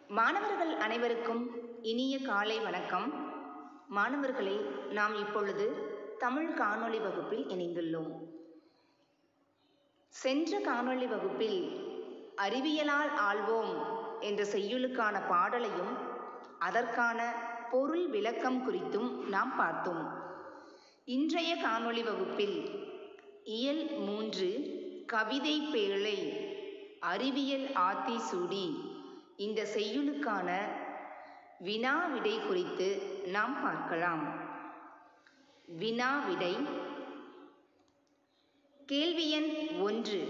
மாணவர்கள் அனைவருக்கும் இனிய காலை வணக்கம். மாணவர்களே, நாம் இப்பொழுது தமிழ் காணொளி வகுப்பில் இணைந்துள்ளோம். சென்ற காணொளி வகுப்பில் அறிவியலால் ஆள்வோம் என்ற செய்யுளுக்கான பாடலையும் அதற்கான பொருள் விளக்கம் குறித்தும் நாம் பார்த்தோம். இன்றைய காணொளி வகுப்பில் இயல் 3 கவிதை பேழை அறிவியல் ஆத்திசூடி இந்த செய்யுளுக்கான வினா விடை குறித்து நாம் பார்க்கலாம். வினா விடை. கேள்வி எண் 1.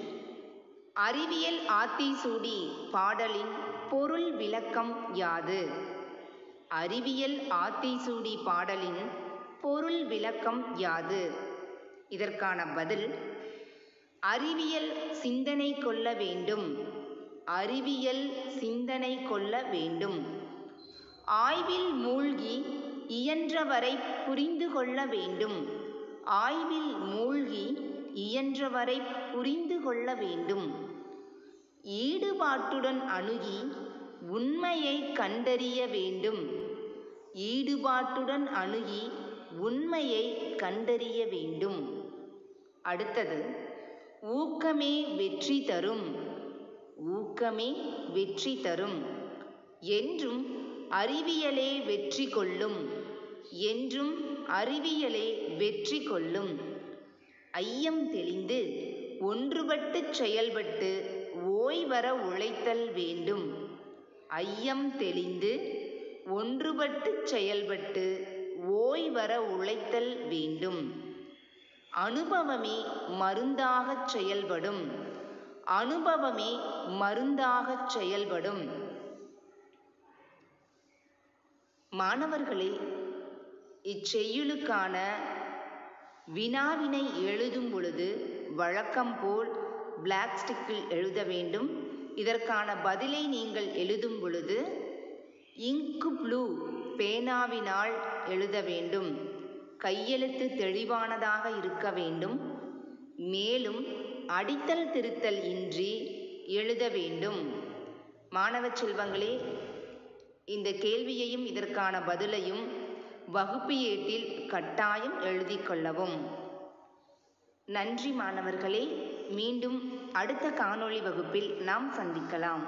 அறிவியல் ஆத்திசூடி பாடலின் பொருள் விளக்கம் யாது? அறிவியல் ஆத்திசூடி பாடலின் பொருள் விளக்கம் யாது? இதற்கான பதில்: அறிவியல் சிந்தனை கொள்ள வேண்டும். அறிவியல் சிந்தனை கொள்ள வேண்டும். ஆய்வில் மூழ்கி இயன்றவரை புரிந்து கொள்ள வேண்டும். ஆய்வில் மூழ்கி இயன்றவரை புரிந்து கொள்ள வேண்டும். ஈடுபாட்டுடன் அணுகி உண்மையை கண்டறிய வேண்டும். ஈடுபாட்டுடன் அணுகி உண்மையை கண்டறிய வேண்டும். அடுத்தது, ஊக்கமே வெற்றி தரும். ஊக்கமே வெற்றி தரும். என்றும் அறிவியலே வெற்றி கொள்ளும். என்றும் அறிவியலே வெற்றி கொள்ளும். ஐயம் தெளிந்து ஒன்றுபட்டு செயல்பட்டு ஓய்வற உழைத்தல் வேண்டும். ஐயம் தெளிந்து ஒன்றுபட்டு செயல்பட்டு ஓய்வற உழைத்தல் வேண்டும். அனுபவமே மருந்தாகச் செயல்படும். அனுபவமே மருந்தாகச் செயல்படும். மாணவர்களே, இச்செய்யுளுக்கான வினாவினை எழுதும் பொழுது வழக்கம் போல் பிளாக் ஸ்டிக்கில் எழுத வேண்டும். இதற்கான பதிலை நீங்கள் எழுதும் பொழுது இங்கு ப்ளூ பேனாவினால் எழுத வேண்டும். கையெழுத்து தெளிவானதாக இருக்க வேண்டும். மேலும் அடித்தல் திருத்தல் இன்றி எழுத வேண்டும். மாணவ செல்வங்களே, இந்த கேள்வியையும் இதற்கான பதிலையும் வகுப்பு ஏட்டில் கட்டாயம் எழுதி கொள்ளவும். நன்றி மாணவர்களே. மீண்டும் அடுத்த காணொளி வகுப்பில் நாம் சந்திக்கலாம்.